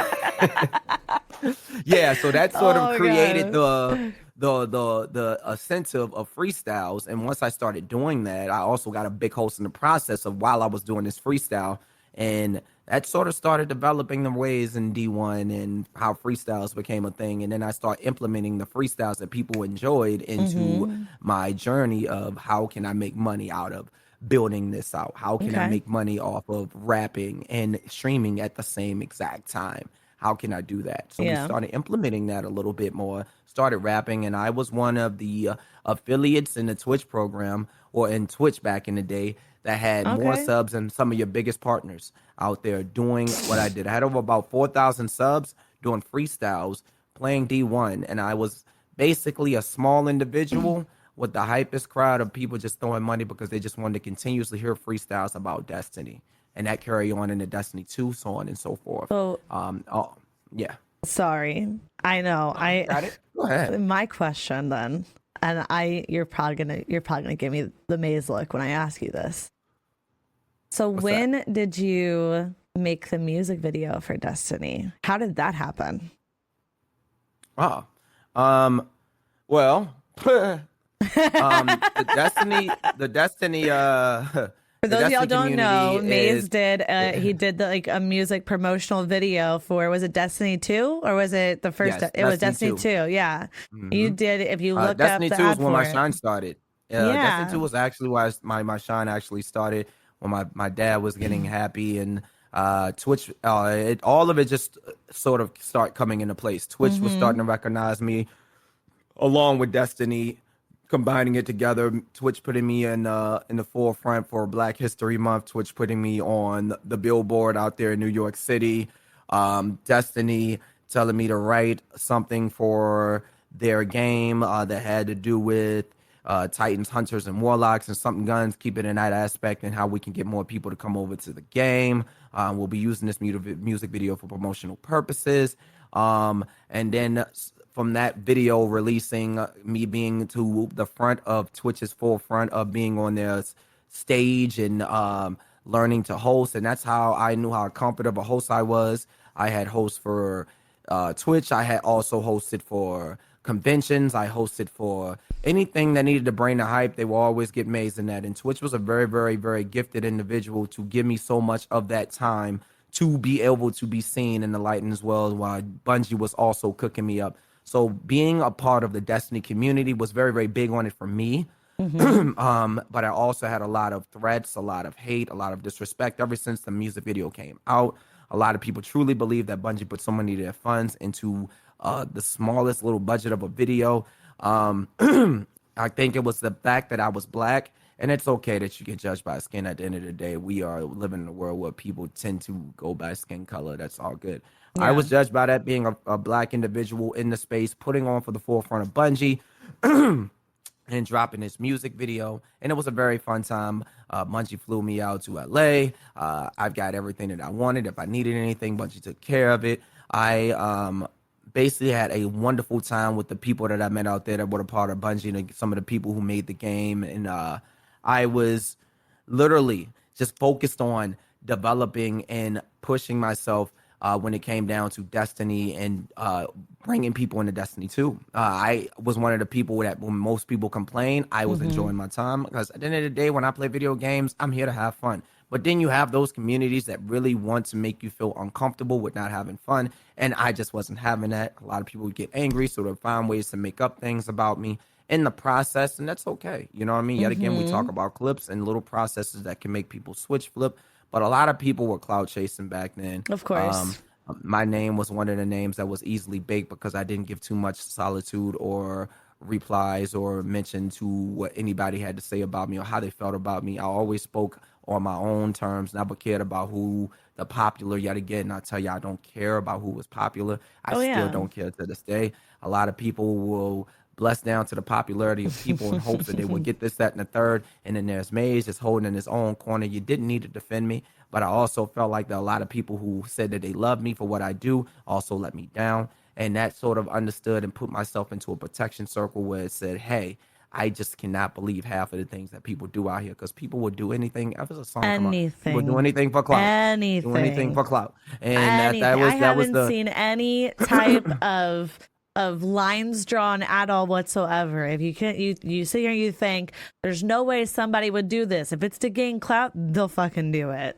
yeah, so that sort of Oh created god. the incentive of freestyles. And once I started doing that, I also got a big host in the process of while I was doing this freestyle. And that sort of started developing the ways in D1 and how freestyles became a thing. And then I started implementing the freestyles that people enjoyed into Mm-hmm. my journey of how can I make money out of building this out? How can I Okay. make money off of rapping and streaming at the same exact time? How can I do that? So we Yeah. started implementing that a little bit more, started rapping, and I was one of the affiliates in the Twitch program or in Twitch back in the day that had more Okay. subs than some of your biggest partners out there doing what I did. I had over about 4,000 subs doing freestyles, playing D1, and I was basically a small individual with the hypest crowd of people just throwing money because they just wanted to continuously hear freestyles about Destiny, and that carry on into Destiny 2, so on and so forth. So Oh, yeah. sorry. I know. No, you got it. Go ahead. My question then, and you're probably gonna give me the maze look when I ask you this. So What's that? when did you make the music video for Destiny? How did that happen? Ah, well, the Destiny, For the those of y'all Destiny who don't community know, Maze is. did he did like a music promotional video for, was it Destiny 2 or was it the first? Yes, It was Destiny Destiny 2. 2. Yeah. You did, if you look up Destiny the 2 is ad when my for it. shine started. Destiny Yeah. 2 was actually why my shine actually started when my dad was getting happy and Twitch. All of it just sort of start coming into place. Twitch was starting Mhm. to recognize me along with Destiny, combining it together. Twitch putting me in the forefront for Black History Month. Twitch putting me on the billboard out there in New York City. Destiny telling me to write something for their game that had to do with Titans, Hunters, and Warlocks and something guns. Keep it in that aspect and how we can get more people to come over to the game. We'll be using this music video for promotional purposes. And then from that video releasing, me being to the front of Twitch's forefront of being on their stage and learning to host. And that's how I knew how competent of a host I was. I had hosts for Twitch. I had also hosted for conventions. I hosted for anything that needed to bring the hype. They will always get Maze in that. And Twitch was a very, very, very gifted individual to give me so much of that time to be able to be seen in the light as well, while Bungie was also cooking me up. So being a part of the Destiny community was very, very big on it for me. Mhm. But I also had a lot of threats, a lot of hate, a lot of disrespect ever since the music video came out. A lot of people truly believe that Bungie put so many of their funds into the smallest little budget of a video. Um, I think it was the fact that I was black, and it's okay that you get judged by skin. At the end of the day, we are living in a world where people tend to go by skin color. That's all good. I Yeah. was judged by that being a black individual in the space, putting on for the forefront of Bungie. And dropping this music video, and it was a very fun time. Bungie flew me out to LA. I've got everything that I wanted. If I needed anything, Bungie took care of it. I basically had a wonderful time with the people that I met out there that were a part of Bungie and some of the people who made the game. And I was literally just focused on developing and pushing myself when it came down to Destiny and bringing people into Destiny 2. I was one of the people that when most people complain, I was Mhm. enjoying my time because at the end of the day, when I play video games, I'm here to have fun. But then you have those communities that really want to make you feel uncomfortable with not having fun. And I just wasn't having that. A lot of people would get angry, so they'll find ways to make up things about me in the process. And that's okay. You know what I mean? Yet again, we talk Mhm. about clips and little processes that can make people switch flip. But a lot of people were cloud chasing back then. Of Um, course. my name was one of the names that was easily baked because I didn't give too much solitude or replies or mention to what anybody had to say about me or how they felt about me. I always spoke on my own terms, never cared about who the popular. Yet again, I tell you, I don't care about who was popular. I Oh still yeah. don't care to this day. A lot of people will bless down to the popularity of people in hopes that they will get this, that, and the third. And then there's Maze just holding in his own corner. You didn't need to defend me, but I also felt like that a lot of people who said that they love me for what I do also let me down. And that sort of understood and put myself into a protection circle where it said, hey, I just cannot believe half of the things that people do out here because people would do anything. Ever a song come out, people do Anything. anything for clout, do anything Anything. for clout, and that Anything. I was haven't the seen any type of lines drawn at all whatsoever. If you can't, you sit here and you think there's no way somebody would do this. If it's to gain clout, they'll fucking do it.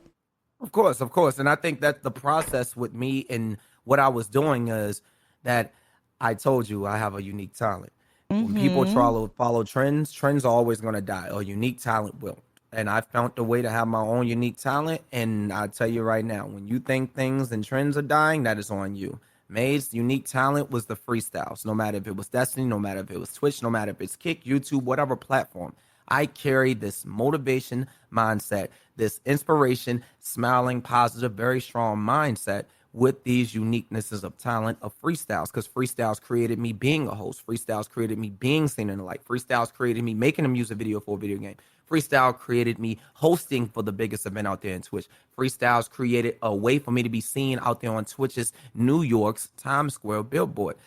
Of course. And I think that the process with me and what I was doing is that I told you I have a unique talent. When people Mm-hmm. follow trends, trends are always going to die. A unique talent will. And I found a way to have my own unique talent. And I tell you right now, when you think things and trends are dying, that is on you. May's unique talent was the freestyles. No matter if it was Destiny, no matter if it was Twitch, no matter if it's Kick, YouTube, whatever platform. I carry this motivation mindset, this inspiration, smiling, positive, very strong mindset with these uniquenesses of talent of freestyles, because freestyles created me being a host. Freestyles created me being seen in the light. Freestyles created me making a music video for a video game. Freestyle created me hosting for the biggest event out there in Twitch. Freestyles created a way for me to be seen out there on Twitch's New York's Times Square billboard.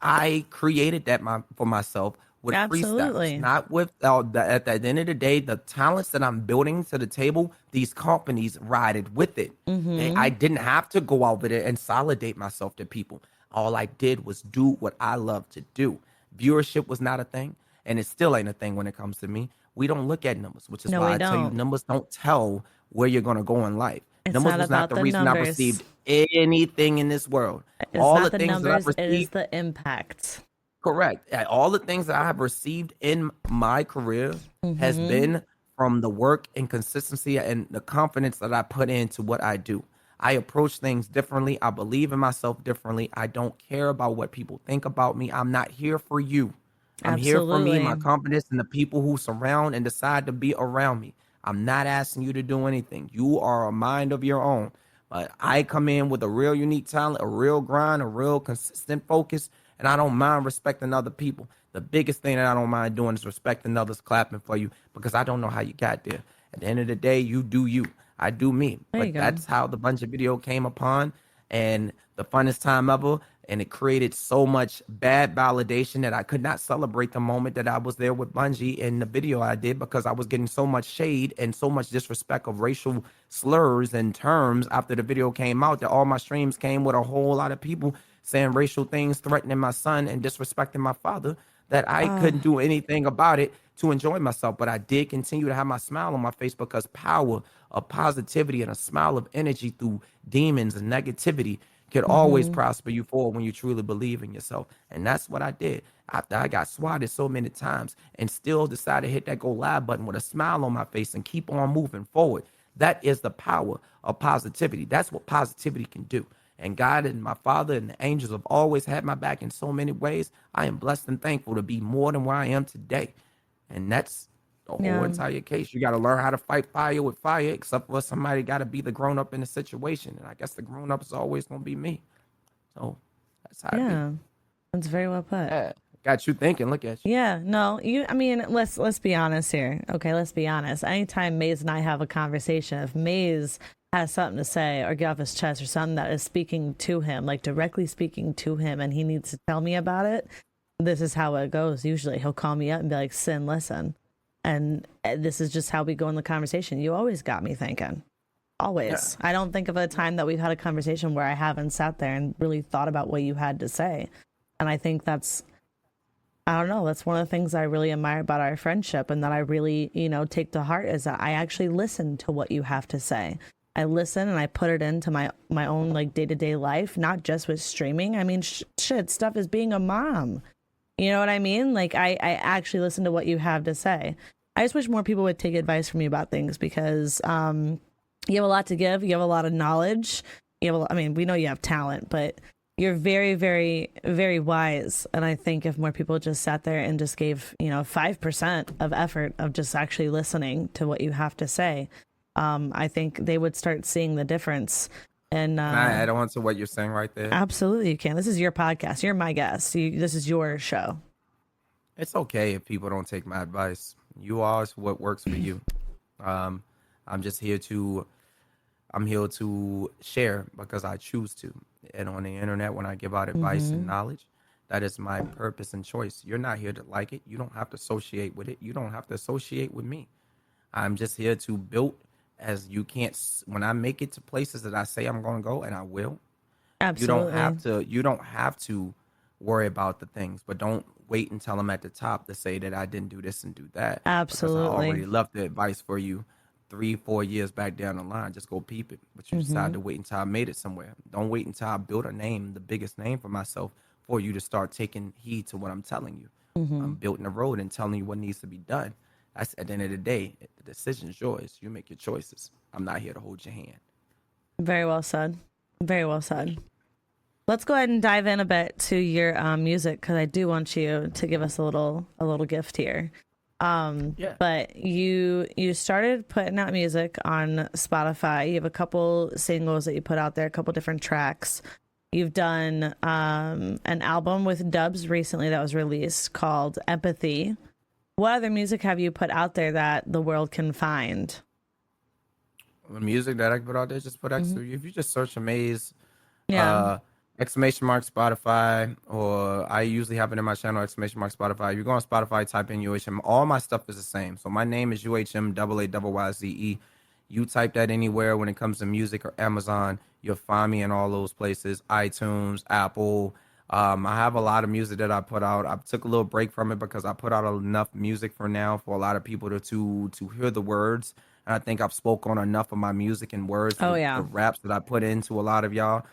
I created that for myself with freestyles, Absolutely. not with at the end of the day, the talents that I'm building to the table, these companies rided with it. I Mm-hmm. didn't have to go out there and solidate myself to people. All I did was do what I love to do. Viewership was not a thing, and it still ain't a thing when it comes to me. We don't look at numbers, which is No, why we I tell you don't. numbers don't tell where you're going to go in life. It's Numbers not was not about the the reason I numbers. received anything in this world. It's All not the the things that I've numbers. It is received. the impact. Correct. All the things that I have received in my career has Mm-hmm. been from the work and consistency and the confidence that I put into what I do. I approach things differently. I believe in myself differently. I don't care about what people think about me. I'm not here for you. I'm here for me, my Absolutely. confidence, and the people who surround and decide to be around me. I'm not asking you to do anything. You are a mind of your own. But I come in with a real unique talent, a real grind, a real consistent focus, and I don't mind respecting other people. The biggest thing that I don't mind doing is respecting others, clapping for you, because I don't know how you got there. At the end of the day, you do you. I do me. There you But go. that's how the Bunch of Video came upon, and the funnest time ever. And it created so much bad validation that I could not celebrate the moment that I was there with Bungie in the video I did, because I was getting so much shade and so much disrespect of racial slurs and terms after the video came out, that all my streams came with a whole lot of people saying racial things, threatening my son and disrespecting my father, that I Oh, couldn't do anything about it to enjoy myself. But I did continue to have my smile on my face, because power of positivity and a smile of energy through demons and negativity could always mm-hmm. prosper you forward when you truly believe in yourself. And that's what I did. After I got swatted so many times and still decided to hit that go live button with a smile on my face and keep on moving forward. That is the power of positivity. That's what positivity can do. And God and my Father and the angels have always had my back in so many ways. I am blessed and thankful to be more than where I am today. And that's the whole Yeah. entire case. You got to learn how to fight fire with fire, except for somebody got to be the grown up in the situation. And I guess the grown up is always going to be me. So that's how it be. Yeah. That's very well put. Yeah. Got you thinking. Look at you. Yeah, no, I mean, let's be honest here. Okay, let's be honest. Anytime Maze and I have a conversation, if Maze has something to say or get off his chest or something that is speaking to him, like directly speaking to him, and he needs to tell me about it, this is how it goes. Usually he'll call me up and be like, Sin, listen. And this is just how we go in the conversation. You always got me thinking. Yeah. Always. I don't think of a time that we've had a conversation where I haven't sat there and really thought about what you had to say. And I think that's, I don't know, that's one of the things I really admire about our friendship and that I really, take to heart, is that I actually listen to what you have to say. I listen and I put it into my own like day-to-day life, not just with streaming. I mean, shit, stuff is being a mom. You know what I mean? Like I actually listen to what you have to say. I just wish more people would take advice from you about things, because you have a lot to give. You have a lot of knowledge. I mean, we know you have talent, but you're very, very, very wise. And I think if more people just sat there and just gave, 5% of effort of just actually listening to what you have to say, I think they would start seeing the difference. And Can I add on to what you're saying right there? absolutely, you can. This is your podcast. You're my guest. This is your show. It's okay if people don't take my advice. You are what works for you. Um, I'm just here to I'm here to share because I choose to. And on the internet, when I give out advice and Mm-hmm. knowledge, that is my purpose and choice. You're not here to like it. You don't have to associate with it. You don't have to associate with me. I'm just here to build, as you can't, when I make it to places that I say I'm going to go, and I will, Absolutely. you don't have to worry about the things, but don't wait until I'm at the top to say that I didn't do this and do that, because I Absolutely. already left the advice for you 3 4 years back down the line. Just go peep it. But you decide Mm-hmm. to wait until I made it somewhere. Don't wait until I built a name, the biggest name for myself, for you to start taking heed to what I'm telling you. Mm-hmm. I'm building the road and telling you what needs to be done. That's, at the end of the day, the decision's yours. You make your choices. I'm not here to hold your hand. Very well said. Very well said. Let's go ahead and dive in a bit to your music, because I do want you to give us a little gift here. Yeah. But you started putting out music on Spotify. You have a couple singles that you put out there, a couple different tracks. You've done an album with Dubs recently that was released called Empathy. What other music have you put out there that the world can find? The music that I put out there, just put X. Hmm. If you just search Amaze, Yeah. uh, exclamation mark Spotify, or I usually have it in my channel, exclamation mark Spotify. If you go on Spotify, type in UHM. All my stuff is the same. So my name is UHMAAYZE. You type that anywhere when it comes to music or Amazon, you'll find me in all those places, iTunes, Apple. I have a lot of music that I put out. I took a little break from it because I put out enough music for now for a lot of people to hear the words. And I think I've spoke on enough of my music and words, Oh the yeah. raps that I put into a lot of y'all.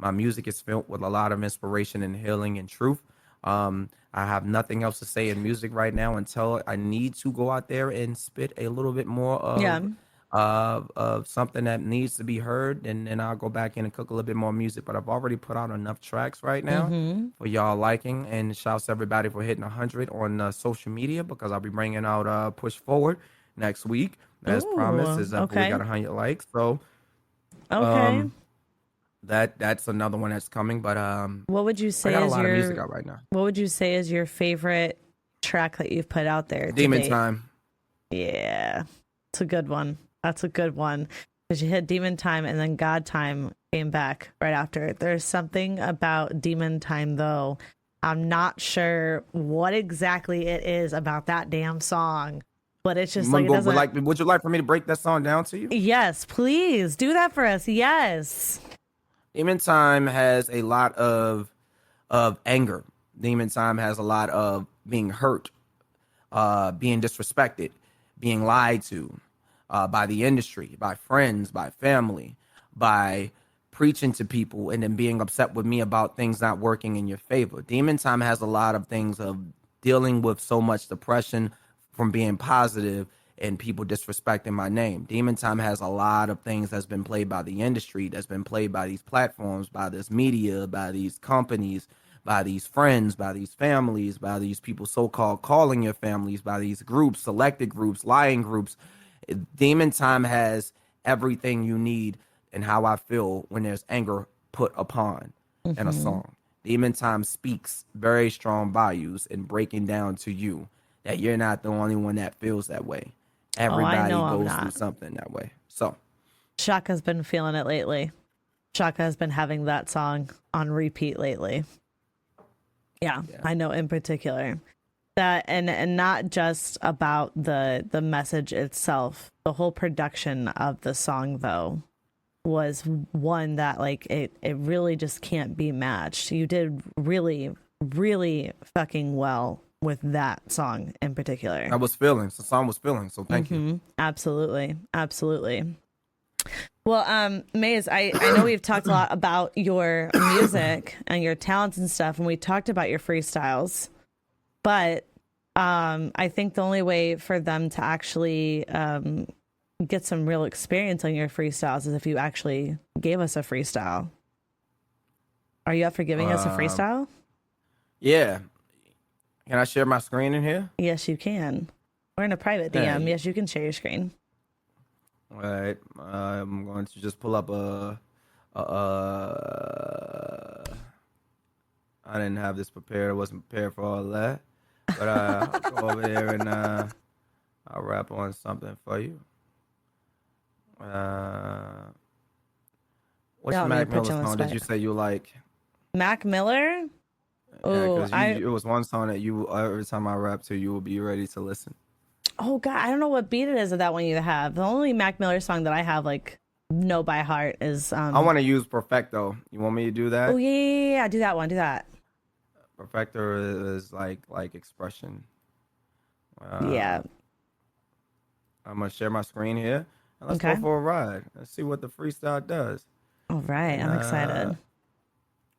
My music is filled with a lot of inspiration and healing and truth. I have nothing else to say in music right now until I need to go out there and spit a little bit more Yeah. of something that needs to be heard, and then I'll go back in and cook a little bit more music. But I've already put out enough tracks right now Mm-hmm. for y'all liking, and shouts to everybody for hitting 100 on social media because I'll be bringing out Push Forward next week as promised, Ooh, is we okay. got 100 likes. So Okay. um that's another one that's coming. But What would you I say got a is lot of music your out right now. what would you say is your favorite track that you've put out there to Demon date? Time. Yeah. It's a good one. That's a good one. Because you hit Demon Time and then God Time came back right after. There's something about Demon Time though. I'm not sure what exactly it is about that damn song, but it's just like it doesn't. Would you like for me to break that song down to you? Yes, please do that for us. Yes. Demon Time has a lot of anger. Demon Time has a lot of being hurt, being disrespected, being lied to by the industry, by friends, by family, by preaching to people and then being upset with me about things not working in your favor. Demon Time has a lot of things of dealing with so much depression from being positive and people disrespecting my name. Demon Time has a lot of things that's been played by the industry, that's been played by these platforms, by this media, by these companies, by these friends, by these families, by these people so-called calling your families, by these groups, selected groups, lying groups. Demon Time has everything you need and how I feel when there's anger put upon in a Hmm. song. Demon Time speaks very strong values and breaking down to you that you're not the only one that feels that way. Oh, I Everybody know I'm goes through not. something that way. So, Shaka's been feeling it lately. Shaka has been having that song on repeat lately. Yeah, yeah. I know in particular. That and not just about the message itself. The whole production of the song though was one that like it really just can't be matched. You did really really fucking well with that song in particular. I was feeling. The song was feeling. So thank you. Mm-hmm. Absolutely. Absolutely. Well, Maze, I know we've talked a lot about your music and your talents and stuff, and we talked about your freestyles, but I think the only way for them to actually get some real experience on your freestyles is if you actually gave us a freestyle. Are you up for giving us a Um, freestyle? yeah. Can I share my screen in here? Yes, you can. We're in a private DM. Hey. Yes, you can share your screen. All right. I'm going to just pull up a I didn't have this prepared. I wasn't prepared for all that. But I'll go over there and I'll rap on something for you. Uh, which Yeah, let me Mac put Miller you on the song did spot. you say you like? Mac Miller. Yeah, Oh, because it was one song that you every time I rap to, you will be ready to listen. oh God, I don't know what beat it is of that one you have. The only Mac Miller song that I have like know by heart is I want to use Perfecto. You want me to do oh that? yeah, yeah, yeah, do that one, do that. Perfecto is like expression. Uh, Yeah. I'm gonna share my screen here and let's go Okay. for a ride. Let's see what the freestyle does. All right, And I'm excited.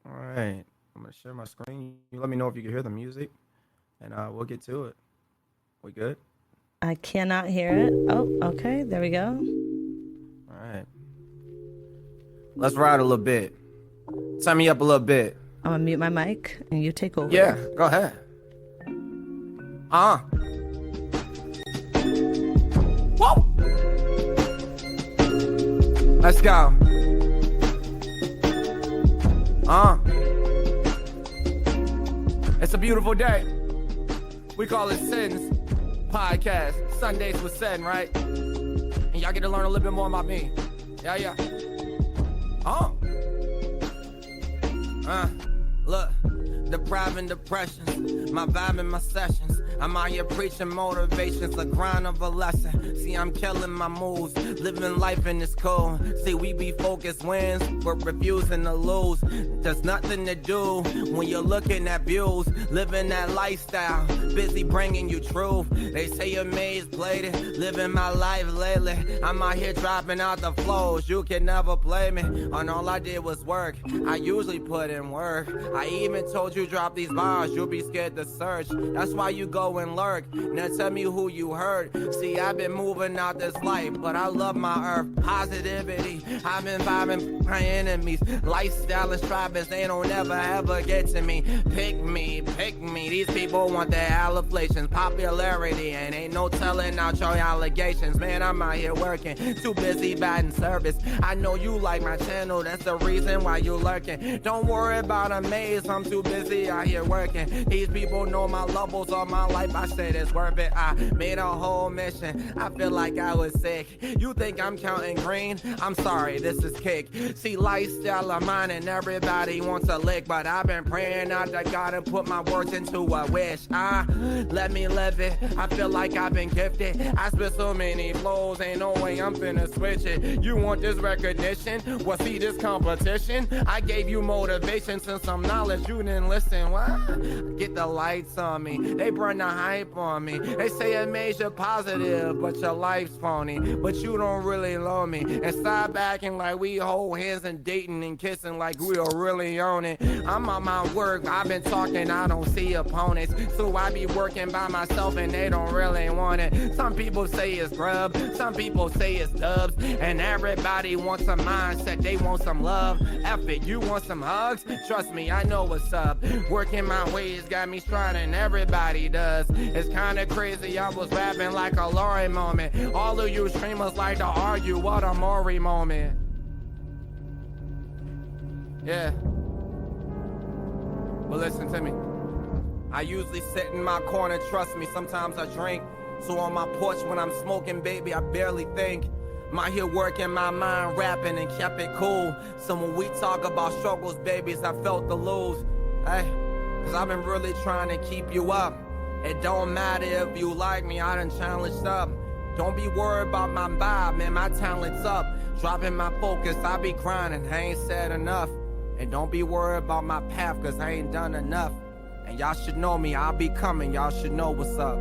all right, I'm gonna share my screen. You let me know if you can hear the music, and we'll get to it. We good? I cannot hear it. Oh, okay, there we go. All right. Let's ride a little bit. Turn me up a little bit. I'm gonna mute my mic and you take over. Yeah, go ahead. Uh. Let's go. It's a beautiful day. We call it Sins Podcast. Sundays with Sin, right? And y'all get to learn a little bit more about me. Yeah. Look. Depriving depressions, my vibe and my sessions. I'm out here preaching motivations, the grind of a lesson. See, I'm killing my moves, living life in this cool. See, we be focused wins, but refusing to lose. There's nothing to do when you're looking at views, living that lifestyle, busy bringing you truth. They say Uhmaayyze played it, living my life lately. I'm out here dropping out the flows, you can never play me. And all I did was work, I usually put in work. I even told you drop these bars, you'll be scared to search. That's why you go and lurk. Now tell me who you heard. See, I've been moving out this life, but I love my earth. Positivity, I've been vibing my enemies. Lifestyle and strivers, they don't ever get to me. Pick me. These people want their allocations, popularity, and ain't no telling out your allegations. Man, I'm out here working, too busy batting service. I know you like my channel, that's the reason why you lurking. Don't worry about Uhmaayyze, I'm too busy out here working. These people know my levels all my life, I said it's worth it. I made a whole mission, I feel like I was sick. You think I'm counting green? I'm sorry, this is kick. See, lifestyle of mine and everybody wants a lick, but I've been praying out to God and put my words into a wish. Let me live it, I feel like I've been gifted. I spit so many flows, ain't no way I'm finna switch it. You want this recognition? Well, see this competition? I gave you motivation, since some knowledge you didn't listen. What? Get the lights on me, they burn the hype on me. They say it made you positive, but your life's phony. But you don't really love me. And stop acting like we hold hands and dating and kissing like we are really on it. I'm on my work, I've been talking, I don't see opponents. So I be working by myself and they don't really want it. Some people say it's grub, some people say it's dubs. And everybody wants a mindset, they want some love. F it, you want some hugs? Trust me, I know what's up. Working my ways got me striding, everybody does. It's kinda crazy, I was rapping like a Lori moment. All of you streamers like to argue, what a Maury moment. Yeah. But listen to me. I usually sit in my corner, trust me, sometimes I drink. So on my porch when I'm smoking, baby, I barely think. I'm out here working my mind, rapping and kept it cool. So when we talk about struggles, babies, I felt the lose. Hey, cause I've been really trying to keep you up. It don't matter if you like me, I done challenged up. Don't be worried about my vibe, man, my talent's up. Dropping my focus, I be grinding, I ain't said enough. And don't be worried about my path, cause I ain't done enough. And y'all should know me, I'll be coming, y'all should know what's up.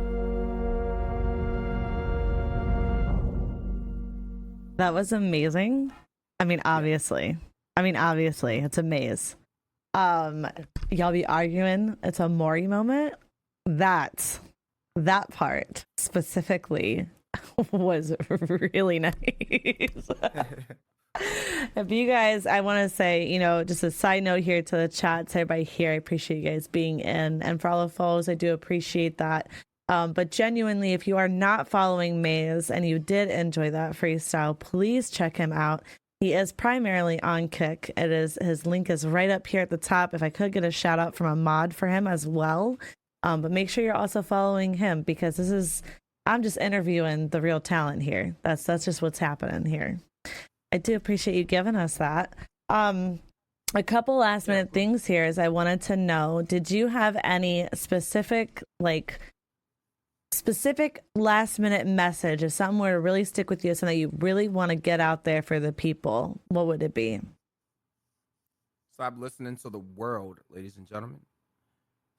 That was amazing. I mean, obviously, it's a maze. Y'all be arguing, it's a Maury moment. That part specifically was really nice. If you guys, I want to say, just a side note here to the chat, to everybody here, I appreciate you guys being in, and for all the follows, I do appreciate that. But genuinely, if you are not following Maze and you did enjoy that freestyle, please check him out. He is primarily on Kick. His link is right up here at the top. If I could get a shout out from a mod for him as well. But make sure you're also following him, because I'm just interviewing the real talent here. That's just what's happening here. I do appreciate you giving us that. A couple last minute things here is I wanted to know, did you have any specific last minute message, if something were to really stick with you, something that you really want to get out there for the people, what would it be? Stop listening to the world, ladies and gentlemen.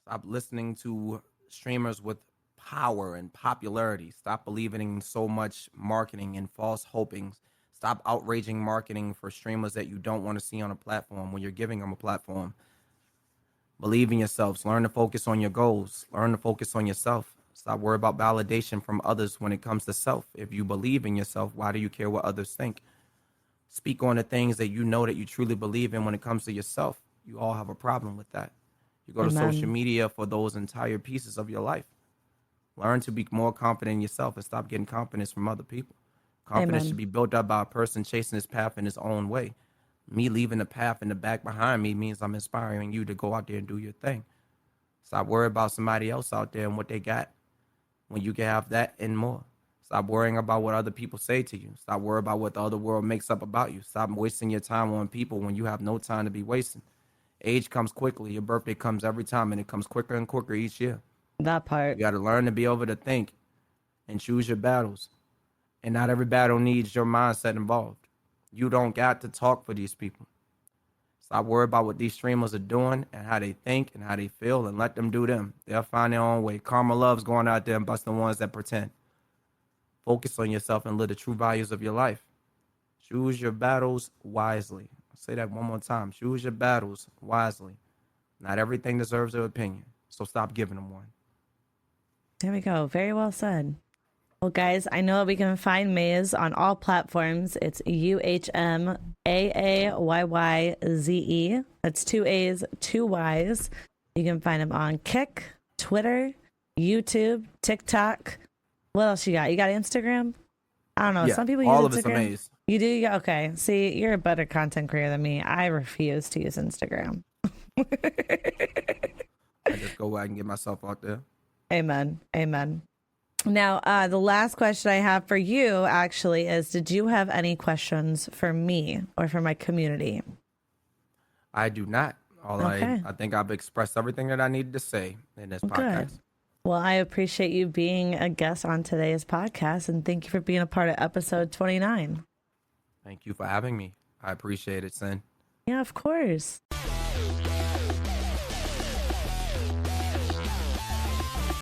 Stop listening to streamers with power and popularity. Stop believing in so much marketing and false hopings. Stop outraging marketing for streamers that you don't want to see on a platform when you're giving them a platform. Believe in yourselves. Learn to focus on your goals. Learn to focus on yourself. Stop worrying about validation from others when it comes to self. If you believe in yourself, why do you care what others think? Speak on the things that you know that you truly believe in when it comes to yourself. You all have a problem with that. You go to social media for those entire pieces of your life. Learn to be more confident in yourself and stop getting confidence from other people. Confidence should Amen. be built up by a person chasing his path in his own way. Me leaving the path in the back behind me means I'm inspiring you to go out there and do your thing. Stop worrying about somebody else out there and what they got when you can have that and more. Stop worrying about what other people say to you. Stop worrying about what the other world makes up about you. Stop wasting your time on people when you have no time to be wasting. Age comes quickly. Your birthday comes every time, and it comes quicker and quicker each year. That You part. got to learn to be able to think and choose your battles. And not every battle needs your mindset involved. You don't got to talk for these people. Stop worrying about what these streamers are doing and how they think and how they feel, and let them do them. They'll find their own way. Karma loves going out there and busting the ones that pretend. Focus on yourself and live the true values of your life. Choose your battles wisely. I'll say that one more time. Choose your battles wisely. Not everything deserves an opinion, so stop giving them one. There we go. Very well said. Well, guys, I know we can find Maze on all platforms. It's Uhmaayyze. That's two A's, two Y's. You can find him on Kick, Twitter, YouTube, TikTok. What else you got? You got Instagram? I don't know. Yeah, Some people use all of it's Instagram. amazing. You do? Yeah, okay. See, you're a better content creator than me. I refuse to use Instagram. I just go out and get myself out there. Amen. Amen. Now, the last question I have for you actually is, did you have any questions for me or for my community? I do not. Okay. I think I've expressed everything that I needed to say in this podcast. Good. Well, I appreciate you being a guest on today's podcast, and thank you for being a part of episode 29. Thank you for having me. I appreciate it, Sin. Yeah, of course.